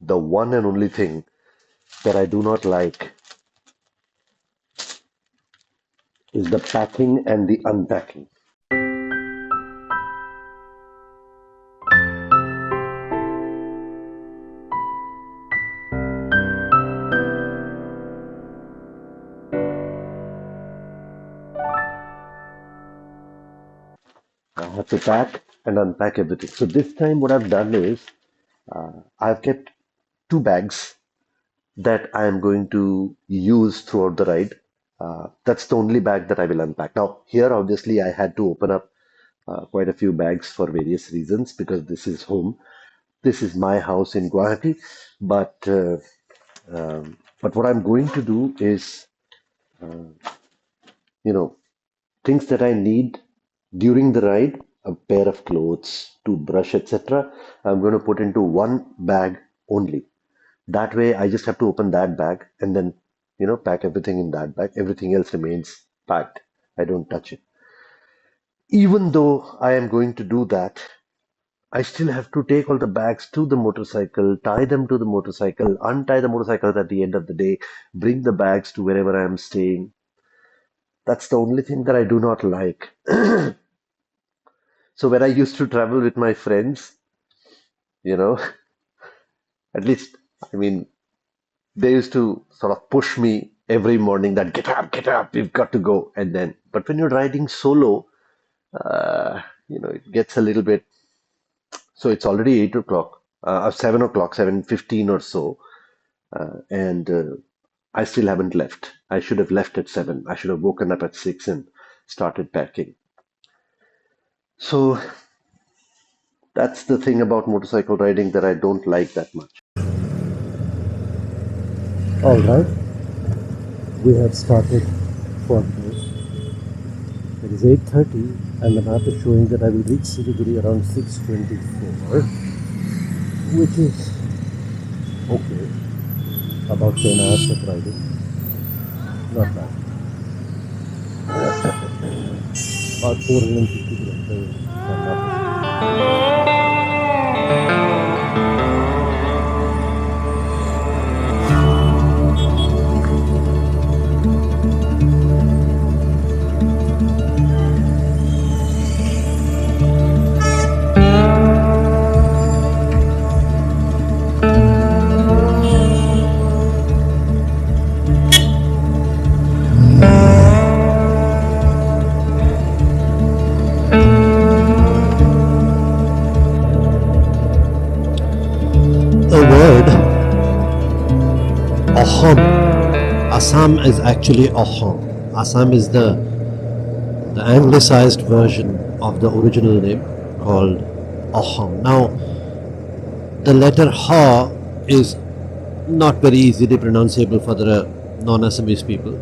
the one and only thing that I do not like is the packing and the unpacking. I have to pack and unpack everything. So this time, what I've done is I've kept two bags that I am going to use throughout the ride. That's the only bag that I will unpack. Now, here, obviously, I had to open up quite a few bags for various reasons because this is home. This is my house in Guwahati. But what I'm going to do is, you know, things that I need during the ride, a pair of clothes, toothbrush, etc. I'm going to put into one bag only. That way, I just have to open that bag and then, pack everything in that bag. Everything else remains packed. I don't touch it. Even though I am going to do that, I still have to take all the bags to the motorcycle, tie them to the motorcycle, untie the motorcycle at the end of the day, bring the bags to wherever I am staying. That's the only thing that I do not like. So when I used to travel with my friends, you know, at least, I mean, they used to sort of push me every morning that get up, we've got to go. And then, but when you're riding solo, it gets a little bit. So it's already 8 o'clock, 7 o'clock, 7:15 or so, and I still haven't left. I should have left at 7. I should have woken up at 6 and started packing. So that's the thing about motorcycle riding that I don't like that much. All right, we have started for today. It is 8:30 and the map is showing that I will reach Siliguri around 6:24, which is okay. About 10 hours of riding, not bad. About 450 kilometers from Nagpur. The word Aham, Assam is actually Aham. Assam is the anglicized version of the original name called Aham. Now, the letter Ha is not very easily pronounceable for the non-Assamese people,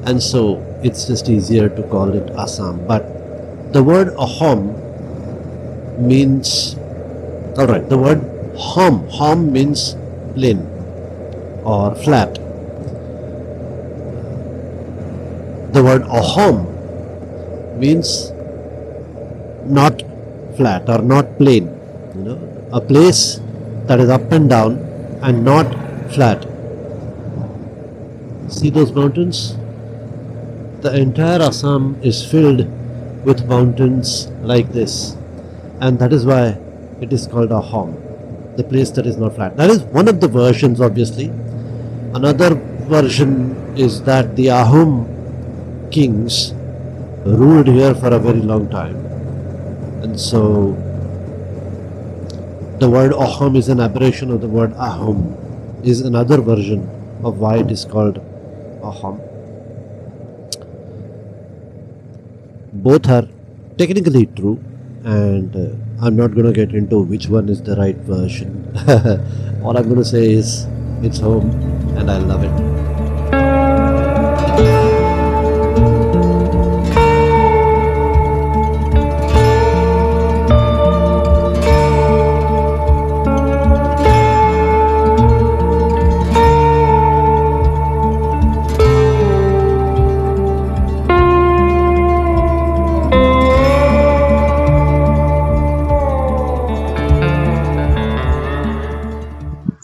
and so it's just easier to call it Assam. But the word Aham means, alright, the word Ham means plain or flat. The word Aham means not flat or not plain. A place that is up and down and not flat. See those mountains? The entire Assam is filled with mountains like this, and that is why it is called Aham, the place that is not flat. That is one of the versions, obviously. Another version is that the Ahom kings ruled here for a very long time, and so the word Ahom is an aberration of the word Ahom, is another version of why it is called Ahom. Both are technically true, and I'm not going to get into which one is the right version. All I'm going to say is it's home and I love it.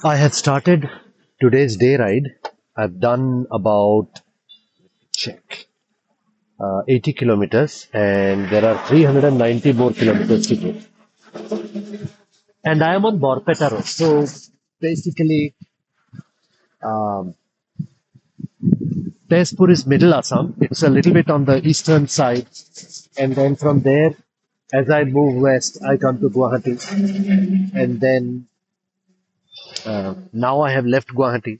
I have started today's day ride. I've done about check 80 kilometers, and there are 390 more kilometers to go. And I am on Borpeta Road. So basically, um, Tezpur is middle Assam. It's a little bit on the eastern side. And then from there, as I move west, I come to Guwahati. And then now I have left Guwahati.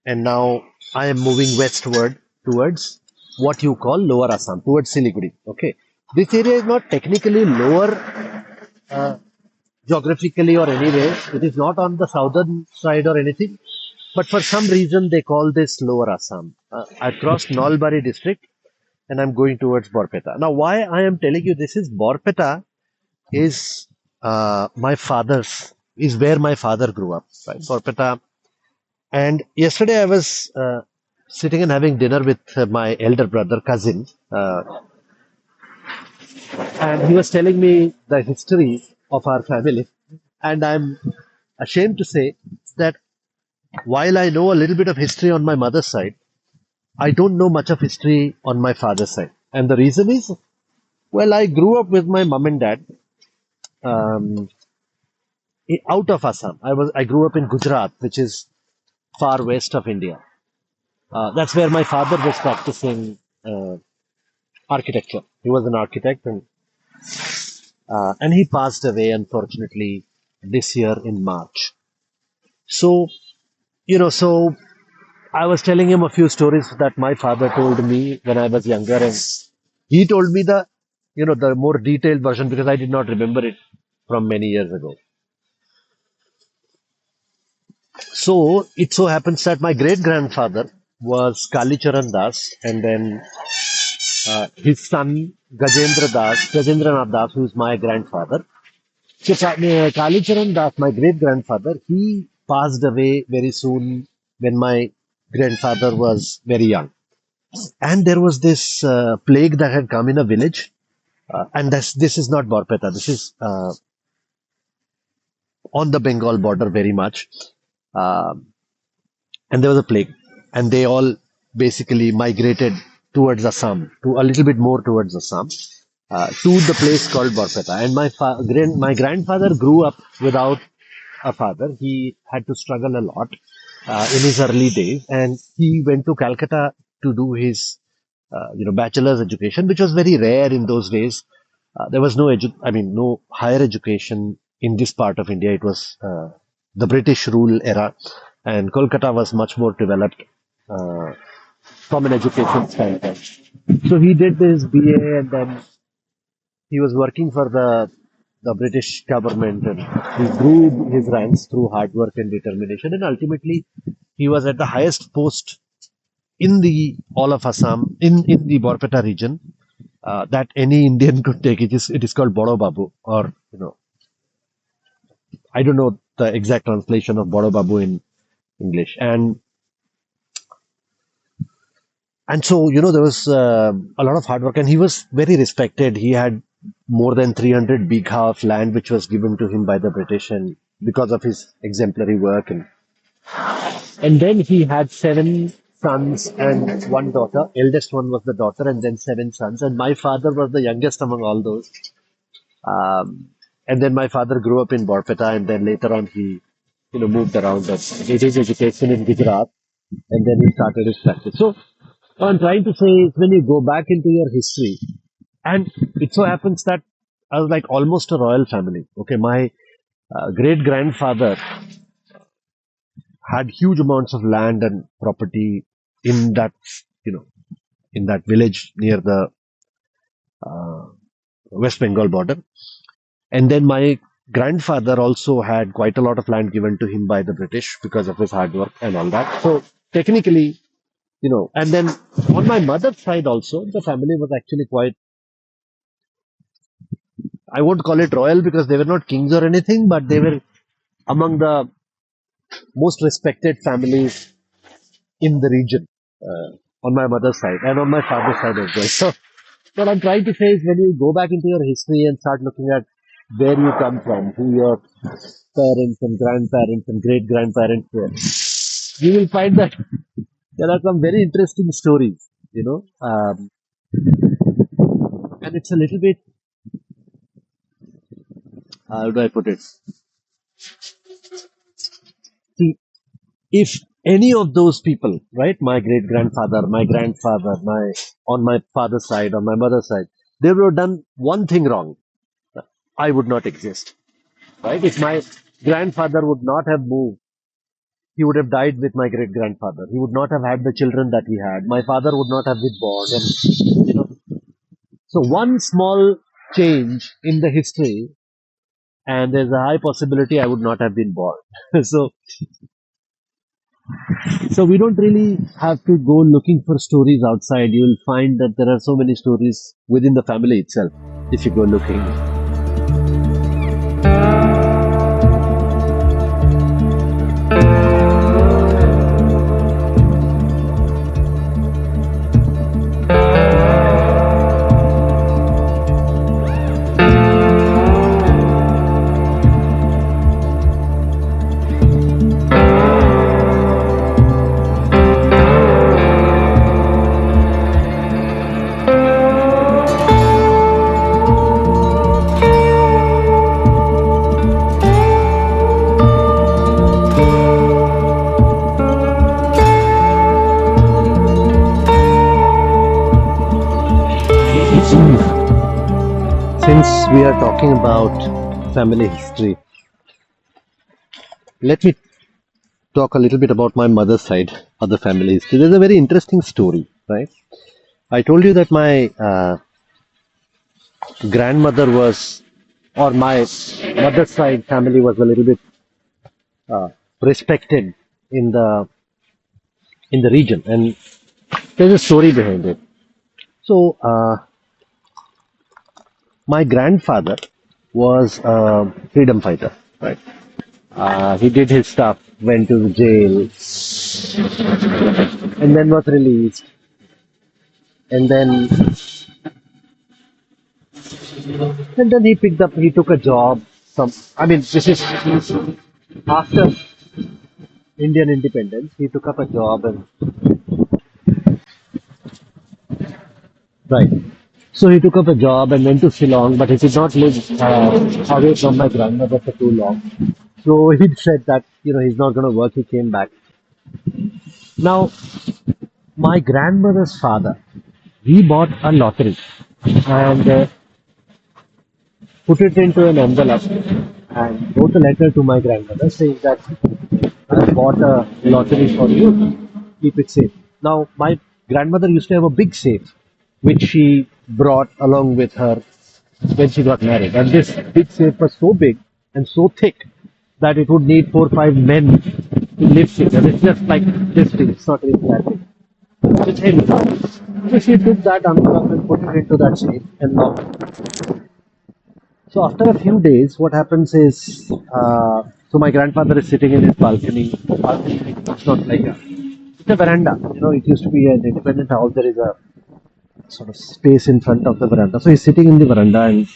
And now I am moving westward towards what you call lower Assam, towards Siliguri. Okay. This area is not technically lower geographically or anywhere. It is not on the southern side or anything. But for some reason, they call this lower Assam. I crossed Nalbari district and I'm going towards Borpeta. Now, why I am telling you this is Borpeta is is where my father grew up, right? Borpeta. And yesterday I was sitting and having dinner with my elder brother, cousin, and he was telling me the history of our family. And I'm ashamed to say that while I know a little bit of history on my mother's side, I don't know much of history on my father's side. And the reason is, well, I grew up with my mom and dad um, out of Assam. I grew up in Gujarat, which is far west of India. That's where my father was practicing architecture. He was an architect, and he passed away unfortunately this year in March. So so I was telling him a few stories that my father told me when I was younger, and he told me the more detailed version because I did not remember it from many years ago. So it so happens that my great grandfather was Kalicharan Das, and then his son Gajendranath Das, who is my grandfather. So Kalicharan Das, my great grandfather, he passed away very soon when my grandfather was very young. And there was this plague that had come in a village, and this is not Borpeta. This is on the Bengal border very much. Um and there was a plague, and they all basically migrated towards Assam, to a little bit more towards Assam, to the place called Borpeta. And my grandfather grew up without a father. He had to struggle a lot in his early days, and he went to Calcutta to do his bachelor's education, which was very rare in those days. There was no higher education in this part of India. It was the British rule era, and Kolkata was much more developed uh, from an education standpoint. So he did his BA, and then he was working for the British government, and he grew his ranks through hard work and determination, and ultimately he was at the highest post in the all of Assam, in the Borpeta region, that any Indian could take. It is called Bodo Babu, or I don't know the exact translation of Bodo Babu in English. And so there was a lot of hard work, and he was very respected. He had more than 300 bigha of land which was given to him by the British, and because of his exemplary work. And then he had seven sons and one daughter. Eldest one was the daughter, and then seven sons. And my father was the youngest among all those. Um, and then my father grew up in Borpeta, and then later on he, moved around and did his education in Gujarat, and then he started his practice. So what I'm trying to say is, when you go back into your history, and it so happens that I was like almost a royal family. Okay, my great grandfather had huge amounts of land and property in that, you know, in that village near the uh, West Bengal border. And then my grandfather also had quite a lot of land given to him by the British because of his hard work and all that. So technically, and then on my mother's side also, the family was actually quite, I won't call it royal because they were not kings or anything, but they were among the most respected families in the region, on my mother's side and on my father's side as well. So what I'm trying to say is, when you go back into your history and start looking at where you come from, who your parents and grandparents and great grandparents were, you will find that there are some very interesting stories, and it's a little bit, how do I put it? See, if any of those people, right, my great grandfather, my grandfather, my on my father's side, on my mother's side, they would have done one thing wrong, I would not exist, right? If my grandfather would not have moved, he would have died with my great grandfather. He would not have had the children that he had. My father would not have been born, and so one small change in the history, and there's a high possibility I would not have been born. so So we don't really have to go looking for stories outside. You'll find that there are so many stories within the family itself if you go looking. Since we are talking about family history, let me talk a little bit about my mother's side of the family history. There's a very interesting story, right? I told you that my grandmother was, or my mother's side family was a little bit uh, respected in the region, and there's a story behind it. So, my grandfather was a freedom fighter, right? He did his stuff, went to jail, and then was released. And then he took a job. This is after Indian independence. He took up a job and right. So he took up a job and went to Shillong, but he did not live away from my grandmother for too long. So he said that he's not going to work. He came back. Now my grandmother's father, he bought a lottery and put it into an envelope and wrote a letter to my grandmother saying that I bought a lottery for you. Keep it safe. Now, my grandmother used to have a big safe, which she brought along with her when she got married. And this big safe was so big and so thick that it would need 4 or 5 men to lift it. And it's just like this big. It's not really that big. It's heavy. So she took that envelope and put it into that safe and locked it. So after a few days, what happens is, so my grandfather is sitting in his balcony. Balcony, it's not like it's a veranda. It used to be an independent house. There is a sort of space in front of the veranda. So he's sitting in the veranda, and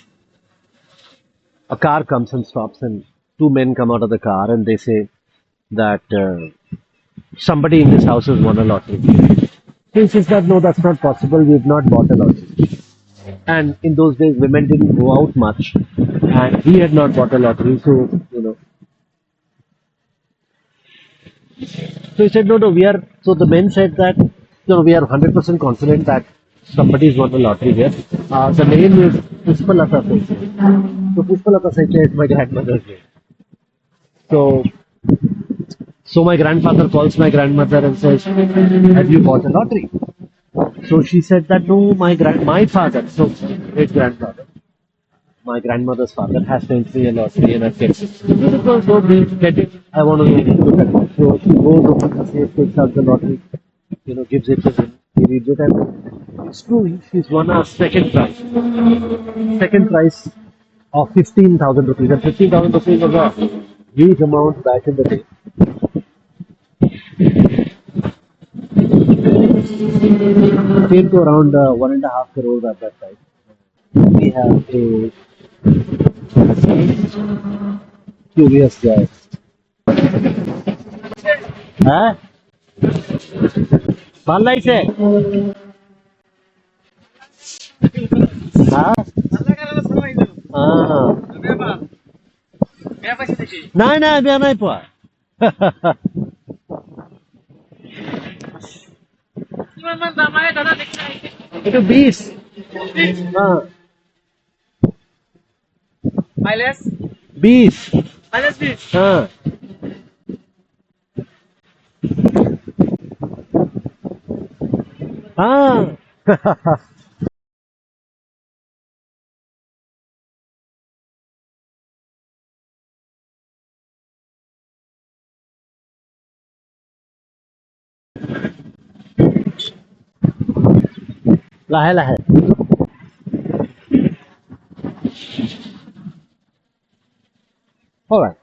a car comes and stops, and 2 men come out of the car, and they say that somebody in this house has won a lottery. He says that no, that's not possible. We've not bought a lottery. And in those days, women didn't go out much, and he had not bought a lottery. So he said, no, no, we are. So the men said that, we are 100% confident that somebody has won the lottery here. The name is Pushpalata Saikia. So Pushpalata Saikia is my grandmother's name. So, so my grandfather calls my grandmother and says, have you bought a lottery? So she said that no, my father, so great grandfather, my grandmother's father has sent me a lottery and I've kept it. So please get it. I want to look at it. So she goes over the safe, takes out the lottery, gives it to him. He reads it and it's true. She's won a second prize. Second prize of 15,000 rupees. And 15,000 rupees was a huge amount back in the day. It came to around 1.5 crores at that time. We have a Curious guy. Huh? Malaysia. Huh? Ah. নাই নাই বেয়া নাই পোৱা এইটো 20 ah 20 ah ah লাহে লাহে all right,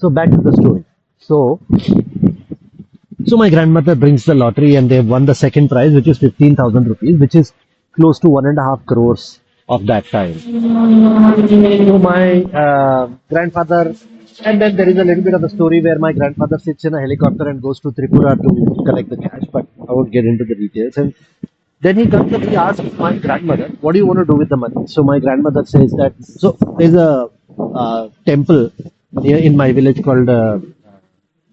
so back to the story. So my grandmother brings the lottery and they won the second prize, which is 15,000 rupees, which is close to 1.5 crores of that time. So my grandfather, and then there is a little bit of a story where my grandfather sits in a helicopter and goes to Tripura to collect the cash, but I won't get into the details. And then he comes and he asks my grandmother, "What do you want to do with the money?" So my grandmother says that. So there's a temple near in my village called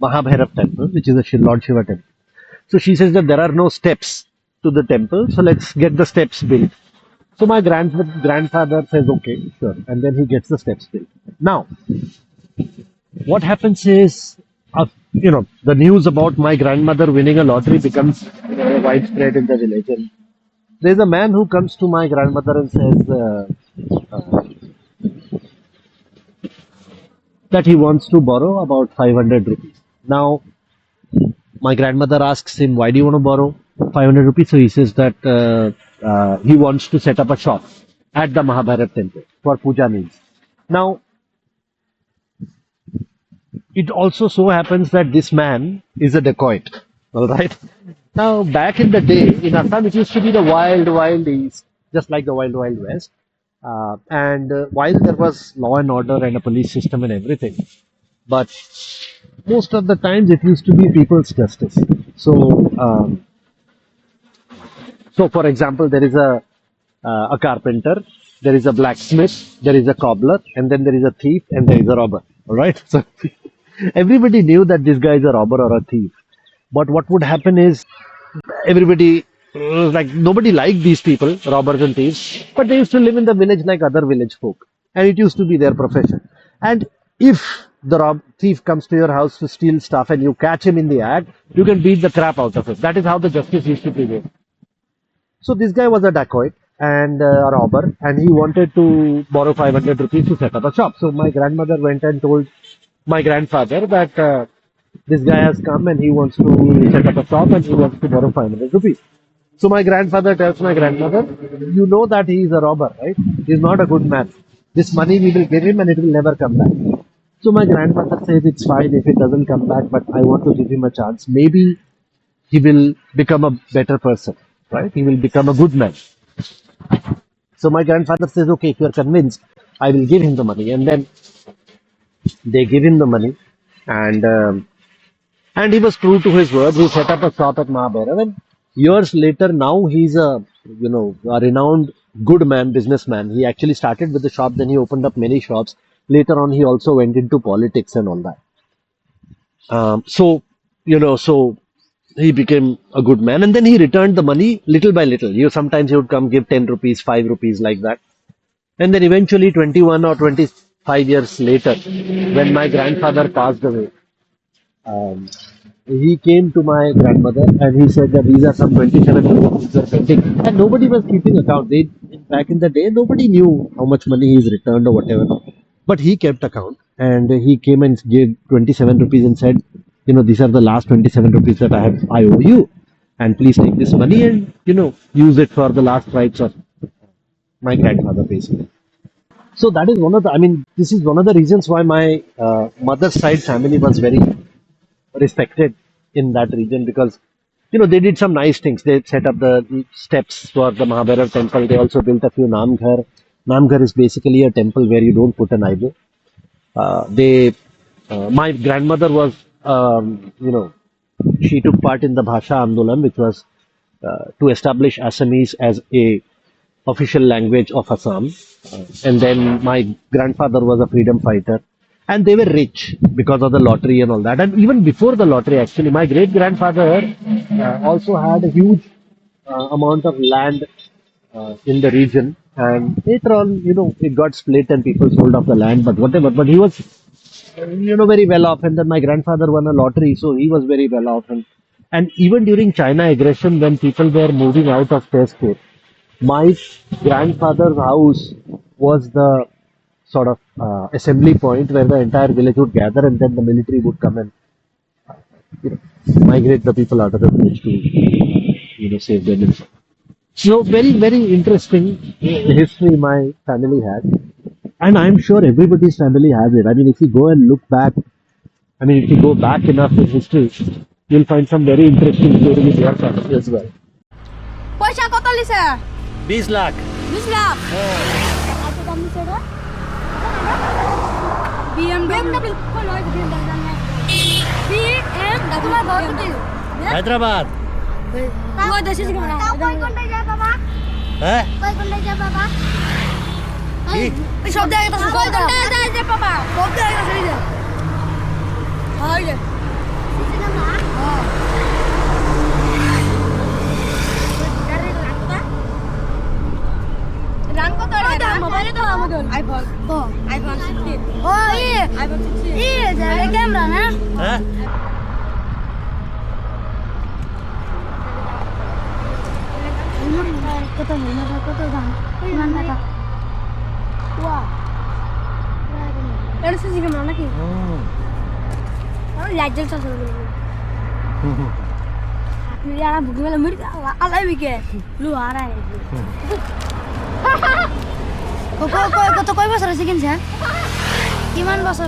Mahabhairav temple, which is a Lord Shiva temple. So she says that there are no steps to the temple, so let's get the steps built. So my grandfather says, okay, sure, and then he gets the steps built. Now, what happens is, the news about my grandmother winning a lottery becomes widespread in the village. And there's a man who comes to my grandmother and says that he wants to borrow about 500 rupees. Now, my grandmother asks him, why do you want to borrow 500 rupees? So he says that he wants to set up a shop at the Mahabharat temple for puja needs. Now, it also so happens that this man is a dacoit. All right. Now, back in the day, in Assam, it used to be the wild, wild east, just like the wild, wild west. And while there was law and order and a police system and everything, but most of the times it used to be people's justice. So, for example, there is a carpenter, there is a blacksmith, there is a cobbler, and then there is a thief, and there is a robber. All right. So everybody knew that this guy is a robber or a thief. But what would happen is everybody like nobody liked these people, robbers and thieves, but they used to live in the village like other village folk, and it used to be their profession. And if the thief comes to your house to steal stuff and you catch him in the act, you can beat the crap out of him. That is how the justice used to prevail. So this guy was a dacoit and a robber, and he wanted to borrow 500 rupees to set up a shop. So my grandmother went and told my grandfather that this guy has come and he wants to set up a shop and he wants to borrow 500 rupees. So my grandfather tells my grandmother, you know that he is a robber, right? He is not a good man. This money we will give him and it will never come back. So my grandfather says it's fine if it doesn't come back, but I want to give him a chance. Maybe he will become a better person, right? He will become a good man. So my grandfather says, okay, if you are convinced, I will give him the money. And then they give him the money, and he was true to his word. He set up a shop at Mahabhairav, and years later, now he's a renowned good man, businessman. He actually started with the shop, then he opened up many shops. Later on, he also went into politics and all that. So he became a good man, and then he returned the money little by little. Sometimes he would come give 10 rupees, 5 rupees, like that. And then eventually, 21 or 25 years later, when my grandfather passed away, um, he came to my grandmother and he said that these are some 27 rupees which were pending. And nobody was keeping account. Back in the day, nobody knew how much money he's returned or whatever. But he kept account and he came and gave 27 rupees and said, these are the last 27 rupees that I owe you. And please take this money and, use it for the last rites of my grandfather, basically. So that is this is one of the reasons why my mother's side family was very respected in that region because they did some nice things. They set up the steps for the Mahabhairav temple. They also built a few namghar. Namghar is basically a temple where you don't put an idol. My grandmother was, she took part in the Bhasha Andolan, which was to establish Assamese as a official language of Assam. And then my grandfather was a freedom fighter. And they were rich because of the lottery and all that. And even before the lottery, actually, my great grandfather also had a huge amount of land in the region. And later on, it got split and people sold off the land, but whatever. But he was, very well off. And then my grandfather won a lottery, so he was very well off. And even during China aggression, when people were moving out of Tezpur, my grandfather's house was the sort of assembly point where the entire village would gather, and then the military would come and migrate the people out of the village to save them. So very very interesting history my family had, and I'm sure everybody's family has it. I mean, if you go and look back, I mean, if you go back enough in history, you'll find some very interesting stories in your family as well. পয়সা কত লিছে 20 lakh. 20 lakh কত দাম লিছে রে BMW কোন হয় BMW তোমার ঘর কোথায় Hyderabad. তোমার দেশে কি না কই কোনটায় যায় বাবা হ্যাঁ কই কোনটায় যায় বাবা কি এই সব জায়গায় তো কই কোনটায় যায় যে বাবা সব জায়গায় চলে যায় হয় রে সিসি না হ্যাঁ রান কত রে মোবাইলে তো আমাদের আইফোন আইফোন 16 ও আইফোন 16 এই ক্যামেরা না হ্যাঁ কত হেলমেট কত দাম কিমান টাকা ওয়া এটা সিসি ক্যামেরা নাকি লাইট জ্বলছে আপনি যারা বুকে মেলে মুড়ি আলাই বিকে লু হারাই কত কয় বছর হয়েছে কিনছে কিমান বছর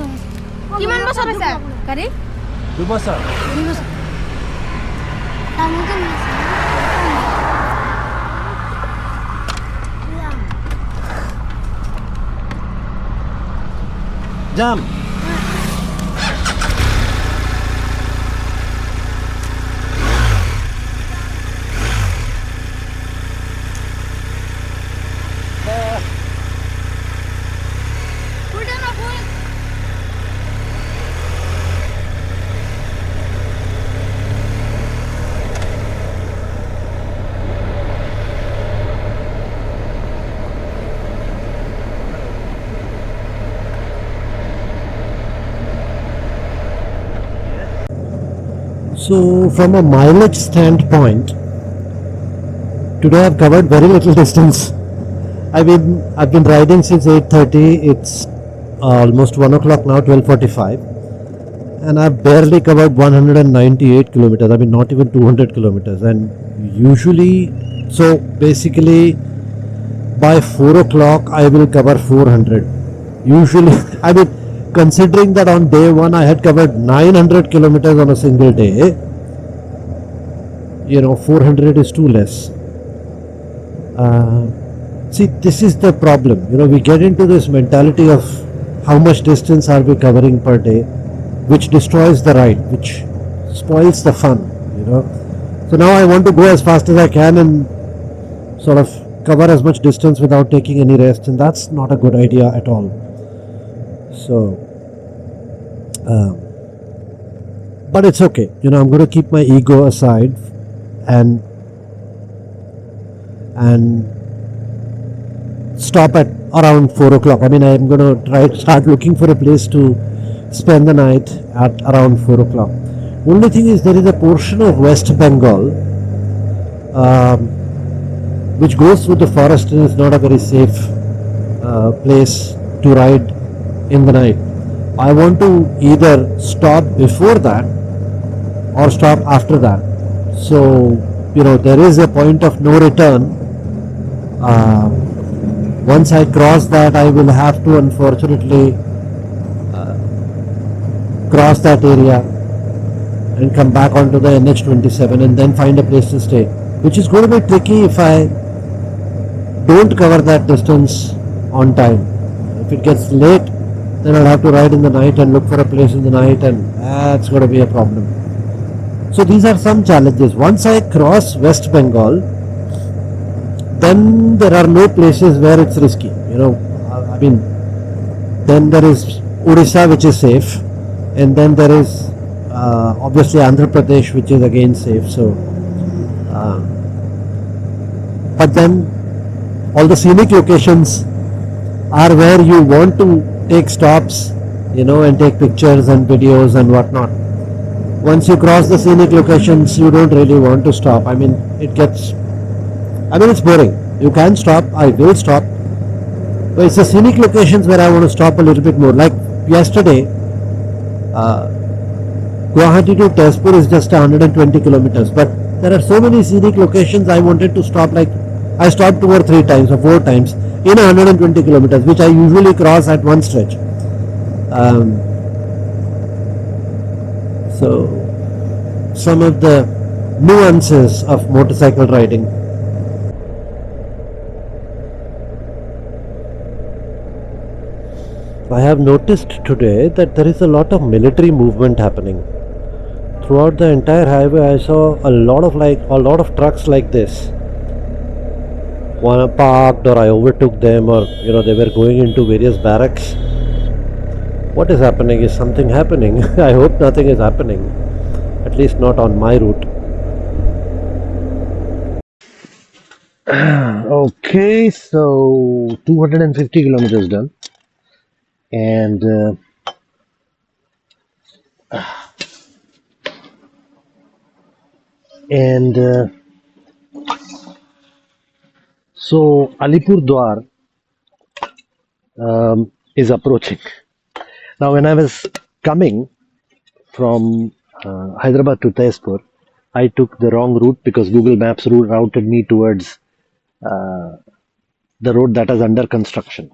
হয়েছে গাড়ি 2 বছর 2 বছর দাম কত jam. So, from a mileage standpoint, today I've covered very little distance. I've been riding since 8:30. It's almost 1 o'clock now, 12:45, and I've barely covered 198 kilometers. I mean, not even 200 kilometers. And usually, so basically, by 4 o'clock I will cover 400. Usually, I mean, considering that on day one I had covered 900 kilometers on a single day, 400 is too less. See, this is the problem. We get into this mentality of how much distance are we covering per day, which destroys the ride, which spoils the fun. So now I want to go as fast as I can and sort of cover as much distance without taking any rest, and that's not a good idea at all. So, but it's okay. I'm going to keep my ego aside and stop at around 4 o'clock. I mean, I'm going to try to start looking for a place to spend the night at around 4 o'clock. Only thing is, there is a portion of West Bengal which goes through the forest and is not a very safe place to ride in the night. I want to either stop before that or stop after that. So, there is a point of no return. Once I cross that, I will have to unfortunately cross that area and come back onto the NH27 and then find a place to stay, which is going to be tricky if I don't cover that distance on time. If it gets late, then I'll have to ride in the night and look for a place in the night, and that's going to be a problem. So these are some challenges. Once I cross West Bengal, then there are no places where it's risky. I mean, then there is Odisha, which is safe, and then there is obviously Andhra Pradesh, which is again safe. So, but then all the scenic locations are where you want to take stops, and take pictures and videos and whatnot. Once you cross the scenic locations, you don't really want to stop. I mean, it's boring. You can stop, I will stop, but it's the scenic locations where I want to stop a little bit more. Like yesterday, Guwahati to Tezpur is just 120 kilometers, but there are so many scenic locations I wanted to stop. Like I stopped 2 or 3 times or 4 times in 120 kilometers, which I usually cross at one stretch. So some of the nuances of motorcycle riding. I have noticed today that there is a lot of military movement happening. Throughout the entire highway I saw a lot of trucks like this. One parked, or I overtook them, or they were going into various barracks. What is happening? Is something happening? I hope nothing is happening. At least not on my route. Okay, so 250 kilometers done, and so Alipurdwar is approaching. Now, when I was coming from Hyderabad to Tezpur, I took the wrong route because Google Maps routed me towards the road that is under construction.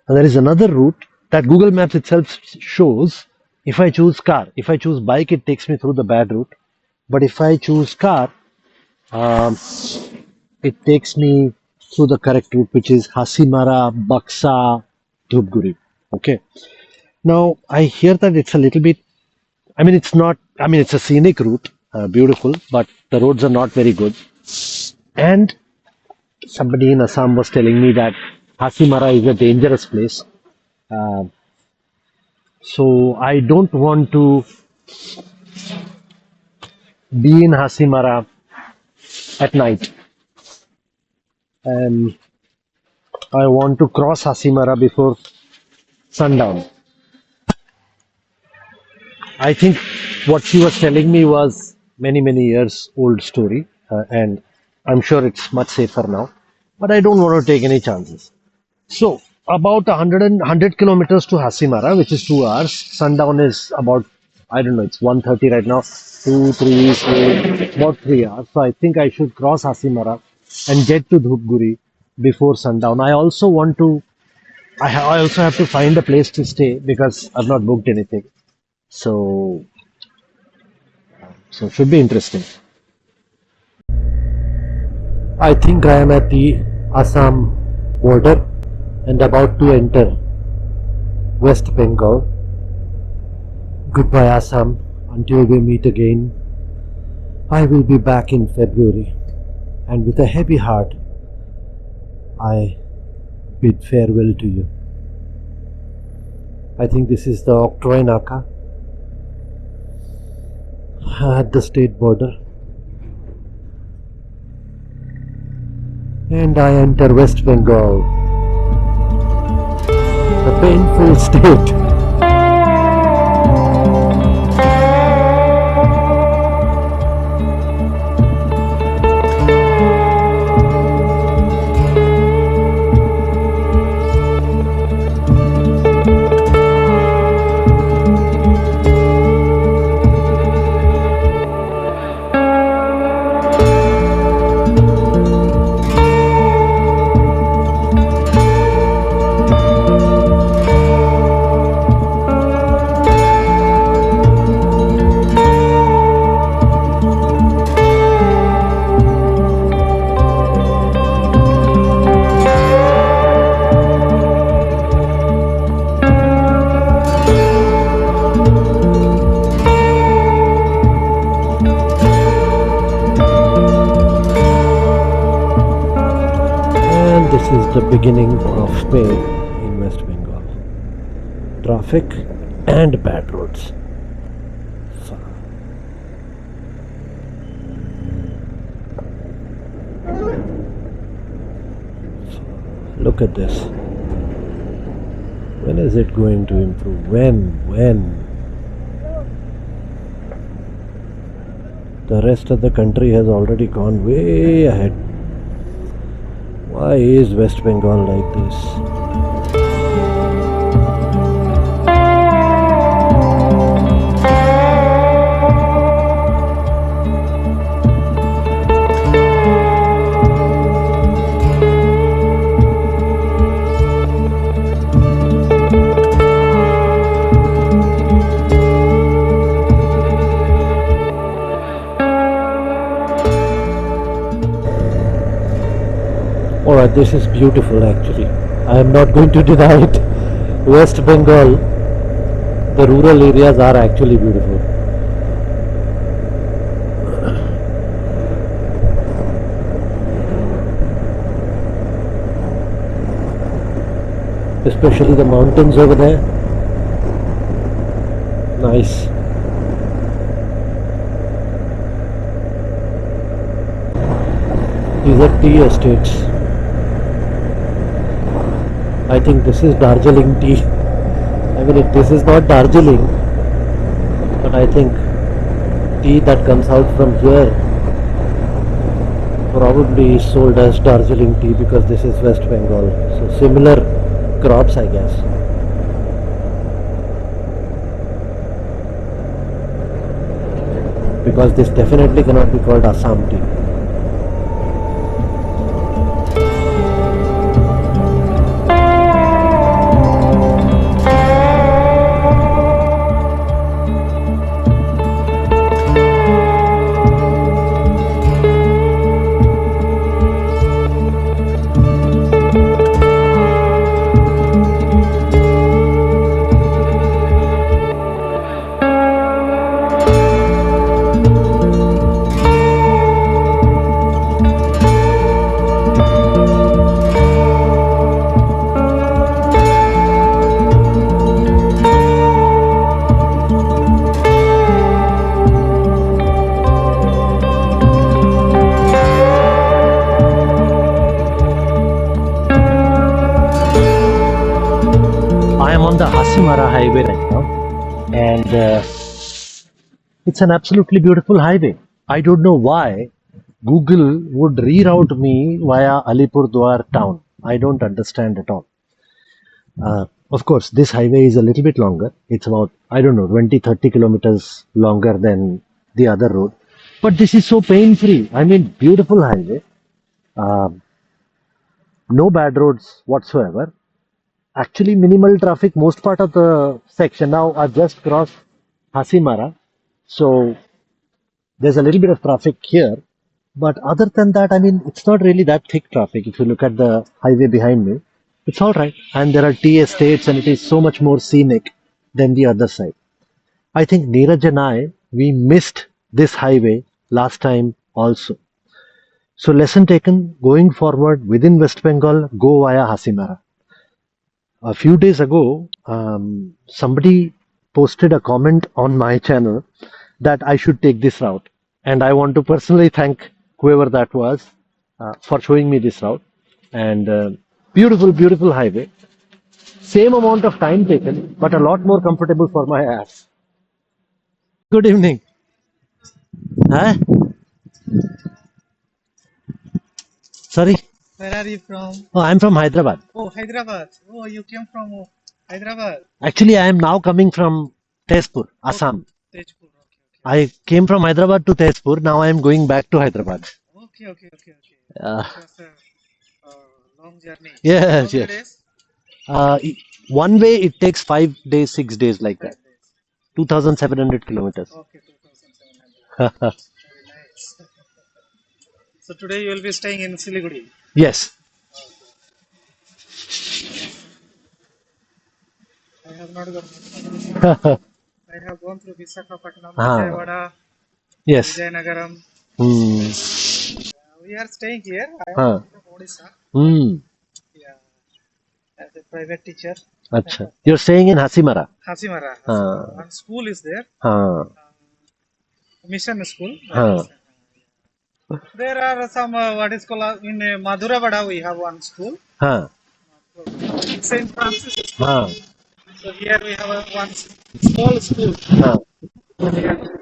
And there is another route that Google Maps itself shows. If I choose car, if I choose bike, it takes me through the bad route. But if I choose car, it takes me through the correct route, which is Hasimara, Baksa, Dhupguri. Okay. Now, I hear that it's a little bit, it's a scenic route, beautiful, but the roads are not very good. And somebody in Assam was telling me that Hasimara is a dangerous place. So I don't want to be in Hasimara at night. And I want to cross Hasimara before sundown. I think what she was telling me was many, many years old story, and I'm sure it's much safer now, but I don't want to take any chances. So, about 100 kilometers to Hasimara, which is 2 hours. Sundown is about, I don't know, it's 1:30 right now, 2, 3, 4, about 3 hours. So, I think I should cross Hasimara and get to Dhupguri before sundown. I also have to find a place to stay because I've not booked anything. So should be interesting. I think I am at the Assam border and about to enter West Bengal. Goodbye Assam, until we meet again. I will be back in February, and with a heavy heart I bid farewell to you. I think this is the Octroi Naka at the state border, and I enter West Bengal, the painful state. is the beginning of pain in West Bengal. Traffic and bad roads. Look at this. When is it going to improve? When? The rest of the country has already gone way ahead. Why is West Bengal like this? Alright, this is beautiful actually. I am not going to deny it. West Bengal, the rural areas are actually beautiful. Especially the mountains over there. Nice. These are tea estates. I think this is Darjeeling tea. I mean, this is not Darjeeling, but I think tea that comes out from here probably is sold as Darjeeling tea because this is West Bengal. So similar crops, I guess. Because this definitely cannot be called Assam tea. I am on the Hasimara highway right now, and it's an absolutely beautiful highway. I don't know why Google would reroute me via Alipurdwar town. I don't understand at all. Of course, this highway is a little bit longer. It's about, I don't know, 20-30 kilometers longer than the other road. But this is so pain free. I mean, beautiful highway. No bad roads whatsoever. Actually, minimal traffic most part of the section. Now I've just crossed Hasimara, so there's a little bit of traffic here. But other than that, I mean, it's not really that thick traffic. If you look at the highway behind me, it's all right. And there are tea estates, and it is so much more scenic than the other side. I think Neeraj and I, we missed this highway last time also. So lesson taken, going forward within West Bengal, go via Hasimara. A few days ago, somebody posted a comment on my channel that I should take this route. And I want to personally thank whoever that was for showing me this route. And beautiful, beautiful highway. Same amount of time taken, but a lot more comfortable for my ass. Good evening. Huh? Sorry? Where are you from? Oh, I'm from Hyderabad. Oh, Hyderabad. Oh, you came from Hyderabad. Actually, I am now coming from Tezpur, Assam. Tezpur. I came from Hyderabad to Tezpur. Now I am going back to Hyderabad. Okay. Uh, It was a long journey. yes, How many yes. days? One way it takes 5 days, 6 days like that. 5 days. 2,700 kilometers. Okay, 2,700. Very nice. So today you will be staying in Siliguri. Yes. I have not gone. I have gone through Visakhapatnam, Vijayawada, Yes. Vijayanagaram. Hmm. We are staying here. I am Huh. from Odisha. Hmm. as a private teacher. Acha. You're staying in Hasimara. Hasimara. Ah. One school is there, हाँ mission school. हाँ There are some what is called in Madhuravada we have one school, हाँ Saint Francis School. हाँ So here we have one small school. हाँ.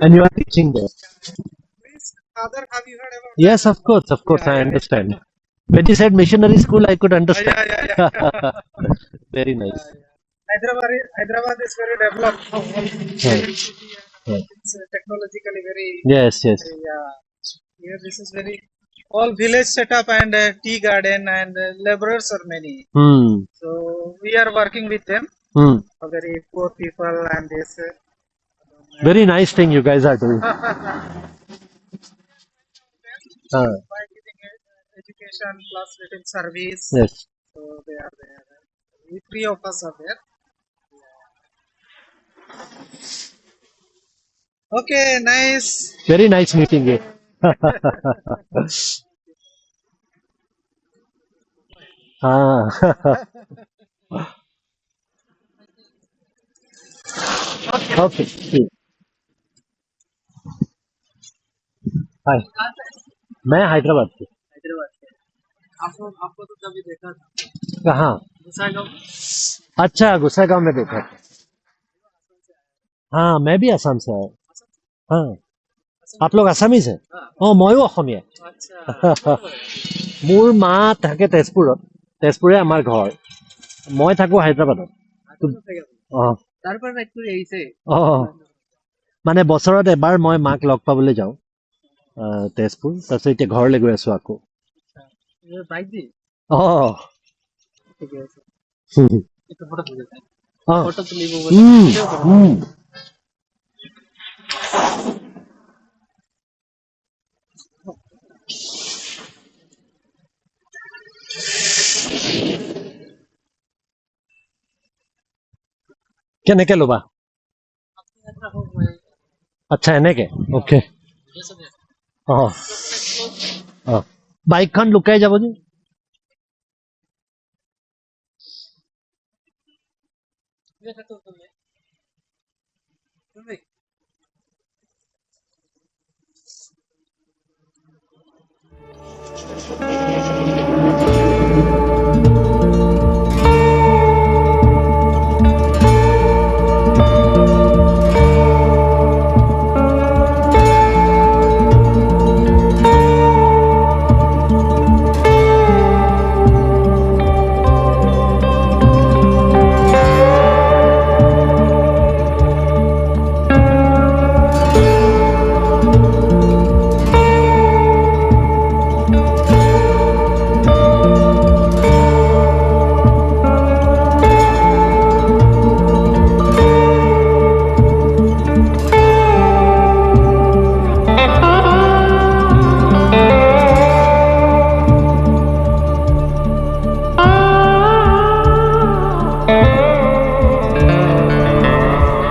And you are teaching there. Please, Father, have you heard about Yes, of course, Yeah, I yeah. understand. When you said missionary school, I could that? understand. Yeah. Very nice. Hyderabad is very developed. Yeah. It's technologically very. Yes, yes. Here this is very all village setup and tea garden and laborers are many. Hmm. So we are working with them. Hmm. Very poor people and this. Very nice thing you guys are doing. By giving education plus little service. Yes. So they are there. We three of us are there. Okay, nice. Very nice meeting you. हाँ okay hi मैं हैदराबाद से हैदराबाद से आपको तो कभी देखा था कहाँ गुसागांव अच्छा गुसागांव में देखा हाँ मैं भी आसाम से आया हाँ आप लोग आसामीज हैं অঁ ময়ো অসমীয়া আচ্ছা মোৰ মা থাকে তেজপুৰে আমাৰ ঘৰ মই থাকো হায়দৰাবাদত অঁ তাৰ পৰা বাইক কৰি আহিছে অঁ মানে বছৰত এবাৰ মই মাক লগ পাবলৈ যাওঁ তেজপুৰ তাৰপিছত এতিয়া ঘৰলৈ গৈ আছো আকৌ বাইক দি অঁ ঠিকে আছে এটা ফটো তুলি অঁ ফটো তুলিব কেনেকে ল'বা আচ্ছা এনেকে অ'কে অঁ অঁ বাইকখন লুকাই যাব যে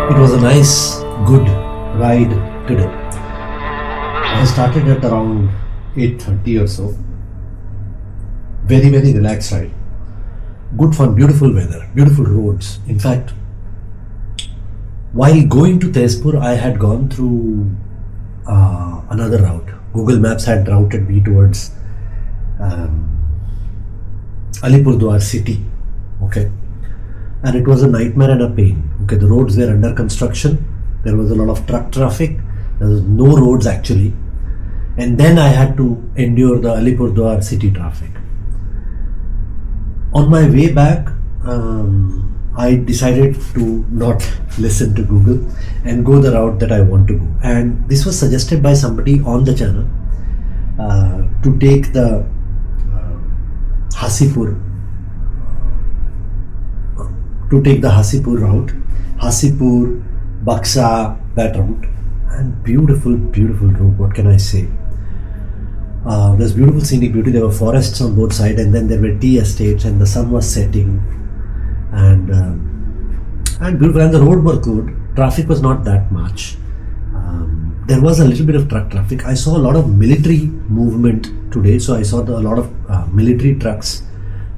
It was a nice, good ride today. I started at around 8:30 or so. Very, very relaxed ride. Good fun, beautiful weather, beautiful roads. In fact, while going to Tezpur, I had gone through another route. Google Maps had routed me towards Alipurduar city. Okay. And it was a nightmare and a pain. Okay, the roads were under construction. There was a lot of truck traffic. There was no roads actually. And then I had to endure the Alipurduar city traffic. On my way back, I decided to not listen to Google and go the route that I want to go. And this was suggested by somebody on the channel to take the Hasipur route, Hasipur, Baksa, that route, and beautiful road. What can I say? There's beautiful scenic beauty. There were forests on both sides, and then there were tea estates, and the sun was setting, and beautiful. And the road was good. Traffic was not that much. There was a little bit of truck traffic. I saw a lot of military movement today, so I saw a lot of military trucks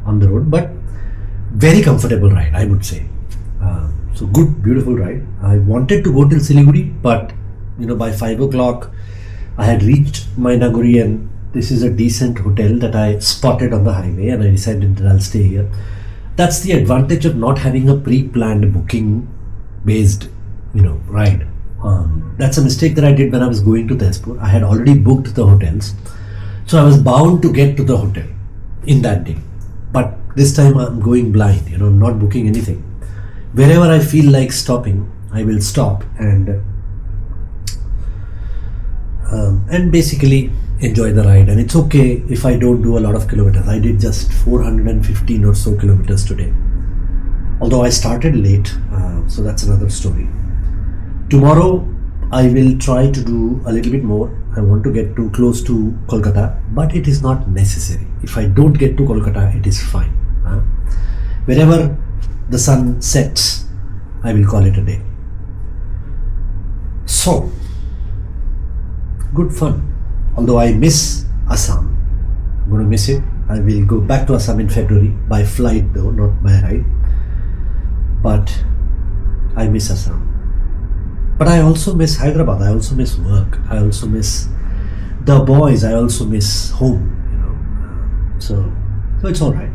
on the road, but very comfortable ride, I would say. So good, beautiful ride. I wanted to go till Siliguri, but by 5 o'clock I had reached my Naguri, and this is a decent hotel that I spotted on the highway, and I decided that I'll stay here. That's the advantage of not having a pre-planned booking based ride. That's a mistake that I did when I was going to Tezpur. I had already booked the hotels, so I was bound to get to the hotel in that day. But this time I'm going blind, not booking anything. Wherever I feel like stopping, I will stop and basically enjoy the ride. And it's okay if I don't do a lot of kilometers. I did just 415 or so kilometers today, although I started late, so that's another story. Tomorrow I will try to do a little bit more. I want to get too close to Kolkata, but it is not necessary. If I don't get to Kolkata, it is fine. Wherever the sun sets, I will call it a day. So, good fun. Although I miss Assam, I'm going to miss it. I will go back to Assam in February by flight though, not by ride. But I miss Assam. But I also miss Hyderabad. I also miss work. I also miss the boys. I also miss home. So it's all right.